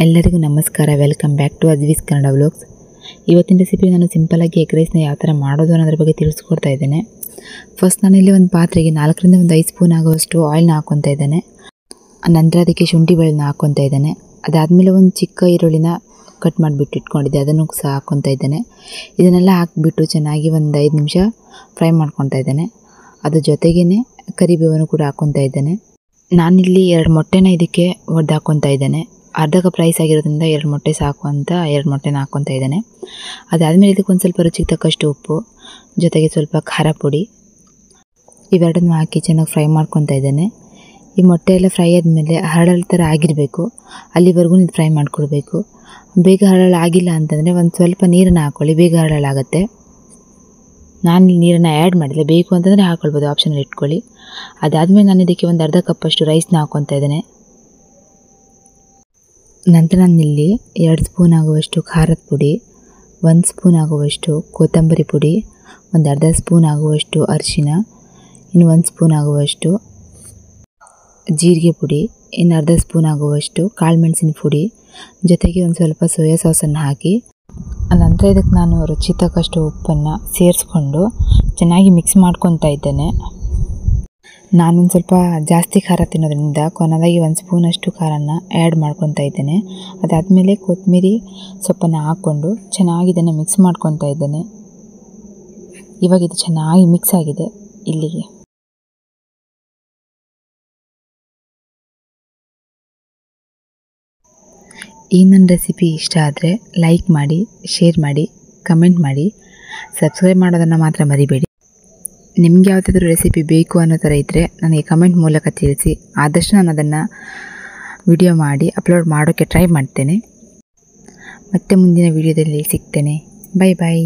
ಎಲ್ಲರಿಗೂ ನಮಸ್ಕಾರ. Welcome back to ಅಜ್ವೀಸ್ ಕನ್ನಡ ವ್ಲಾಗ್ಸ್. ಇವತ್ತಿನ ರೆಸಿಪಿ ನಾನು ಸಿಂಪಲಾಗಿ ಎಗ್ ರೈಸ್ನ ಯಾವ ಥರ ಮಾಡೋದು ಅನ್ನೋದ್ರ ಬಗ್ಗೆ ತಿಳಿಸ್ಕೊಡ್ತಾ ಇದ್ದೇನೆ. ಫಸ್ಟ್ ನಾನಿಲ್ಲಿ ಒಂದು ಪಾತ್ರೆಗೆ 4 ರಿಂದ 5 ಸ್ಪೂನ್ ಆಗುವಷ್ಟು ಆಯಿಲ್ನ ಹಾಕ್ಕೊತಾ ಇದ್ದೇನೆ. ನಂತರ ಅದಕ್ಕೆ ಶುಂಠಿ ಬೆಳ್ಳುಳ್ಳಿನ ಹಾಕ್ಕೊತಾ ಇದ್ದೇನೆ. ಅದಾದಮೇಲೆ ಒಂದು ಚಿಕ್ಕ ಈರುಳ್ಳಿನ ಕಟ್ ಮಾಡಿಬಿಟ್ಟು ಇಟ್ಕೊಂಡಿದ್ದೆ, ಅದನ್ನು ಸಹ ಹಾಕ್ಕೊತಾ ಇದ್ದೇನೆ. ಇದನ್ನೆಲ್ಲ ಹಾಕಿಬಿಟ್ಟು ಚೆನ್ನಾಗಿ ಒಂದು 5 ನಿಮಿಷ ಫ್ರೈ ಮಾಡ್ಕೊತಾ ಇದ್ದೇನೆ. ಅದ್ರ ಜೊತೆಗೇ ಕರಿಬೇವನ್ನು ಕೂಡ ಹಾಕ್ಕೊತಾ ಇದ್ದೇನೆ. ನಾನಿಲ್ಲಿ 2 ಮೊಟ್ಟೆನ ಇದಕ್ಕೆ ಒಡೆದು ಹಾಕ್ಕೊತಾ ಇದ್ದೇನೆ. ಅರ್ಧ ಕಪ್ ರೈಸ್ ಆಗಿರೋದ್ರಿಂದ 2 ಮೊಟ್ಟೆ ಸಾಕು ಅಂತ 2 ಮೊಟ್ಟೆನ ಹಾಕ್ಕೊತಾ ಇದ್ದೇನೆ. ಅದಾದಮೇಲೆ ಇದಕ್ಕೆ ಒಂದು ಸ್ವಲ್ಪ ರುಚಿಗೆ ತಕ್ಕಷ್ಟು ಉಪ್ಪು, ಜೊತೆಗೆ ಸ್ವಲ್ಪ ಖಾರ ಪುಡಿ ಇವೆರಡನ್ನು ಹಾಕಿ ಚೆನ್ನಾಗಿ ಫ್ರೈ ಮಾಡ್ಕೊತಾ ಇದ್ದೇನೆ. ಈ ಮೊಟ್ಟೆ ಎಲ್ಲ ಫ್ರೈ ಆದಮೇಲೆ ಹರಳಲ್ ಥರ ಆಗಿರಬೇಕು, ಅಲ್ಲಿವರೆಗೂ ಇದು ಫ್ರೈ ಮಾಡಿಕೊಡ್ಬೇಕು. ಬೇಗ ಹರಳು ಆಗಿಲ್ಲ ಅಂತಂದರೆ ಒಂದು ಸ್ವಲ್ಪ ನೀರನ್ನು ಹಾಕ್ಕೊಳ್ಳಿ, ಬೇಗ ಹರಳಾಗುತ್ತೆ. ನಾನು ನೀರನ್ನು ಆ್ಯಡ್ ಮಾಡಿಲ್ಲ, ಬೇಕು ಅಂತಂದರೆ ಹಾಕ್ಕೊಳ್ಬೋದು, ಆಪ್ಷನಲ್ಲಿ ಇಟ್ಕೊಳ್ಳಿ. ಅದಾದಮೇಲೆ ನಾನು ಇದಕ್ಕೆ ಒಂದು ಅರ್ಧ ಕಪ್ಪಷ್ಟು ರೈಸ್ನ ಹಾಕ್ಕೊತಾ ಇದ್ದೇನೆ. ನಂತರ ನಾನಿಲ್ಲಿ 2 ಸ್ಪೂನ್ ಆಗುವಷ್ಟು ಖಾರದ ಪುಡಿ, 1 ಸ್ಪೂನ್ ಆಗುವಷ್ಟು ಕೊತ್ತಂಬರಿ ಪುಡಿ, ಒಂದು ಅರ್ಧ ಸ್ಪೂನ್ ಆಗುವಷ್ಟು ಅರಿಶಿನ, ಇನ್ನು 1 ಸ್ಪೂನ್ ಆಗುವಷ್ಟು ಜೀರಿಗೆ ಪುಡಿ, ಇನ್ನು ಅರ್ಧ ಸ್ಪೂನ್ ಆಗುವಷ್ಟು ಕಾಳು ಮೆಣಸಿನ ಪುಡಿ, ಜೊತೆಗೆ ಒಂದು ಸ್ವಲ್ಪ ಸೋಯಾ ಸಾಸನ್ನು ಹಾಕಿ ನಂತರ ಇದಕ್ಕೆ ನಾನು ರುಚಿ ತಕ್ಕಷ್ಟು ಉಪ್ಪನ್ನು ಸೇರಿಸ್ಕೊಂಡು ಚೆನ್ನಾಗಿ ಮಿಕ್ಸ್ ಮಾಡ್ಕೊತಾ ಇದ್ದೇನೆ. ನಾನೊಂದು ಸ್ವಲ್ಪ ಜಾಸ್ತಿ ಖಾರ ತಿನ್ನೋದ್ರಿಂದ ಕೊನೆಯದಾಗಿ 1 ಸ್ಪೂನಷ್ಟು ಖಾರನ ಆ್ಯಡ್ ಮಾಡ್ಕೊತಾ ಇದ್ದೇನೆ. ಅದಾದಮೇಲೆ ಕೊತ್ತಂಬರಿ ಸೊಪ್ಪನ್ನು ಹಾಕ್ಕೊಂಡು ಚೆನ್ನಾಗಿ ಇದನ್ನು ಮಿಕ್ಸ್ ಮಾಡ್ಕೊತಾ ಇದ್ದೇನೆ. ಇವಾಗ ಇದು ಚೆನ್ನಾಗಿ ಮಿಕ್ಸ್ ಆಗಿದೆ. ಇಲ್ಲಿಗೆ ಈ ನನ್ನ ರೆಸಿಪಿ ಇಷ್ಟ ಆದರೆ ಲೈಕ್ ಮಾಡಿ, ಶೇರ್ ಮಾಡಿ, ಕಮೆಂಟ್ ಮಾಡಿ, ಸಬ್ಸ್ಕ್ರೈಬ್ ಮಾಡೋದನ್ನು ಮಾತ್ರ ಮರಿಬೇಡಿ. ನಿಮಗೆ ಯಾವುದಾದ್ರೂ ರೆಸಿಪಿ ಬೇಕು ಅನ್ನೋ ಥರ ಇದ್ದರೆ ನನಗೆ ಕಮೆಂಟ್ ಮೂಲಕ ತಿಳಿಸಿ. ಆದಷ್ಟು ನಾನು ಅದನ್ನು ವಿಡಿಯೋ ಮಾಡಿ ಅಪ್ಲೋಡ್ ಮಾಡೋಕ್ಕೆ ಟ್ರೈ ಮಾಡ್ತೇನೆ. ಮತ್ತೆ ಮುಂದಿನ ವಿಡಿಯೋದಲ್ಲಿ ಸಿಗ್ತೇನೆ. Bye bye.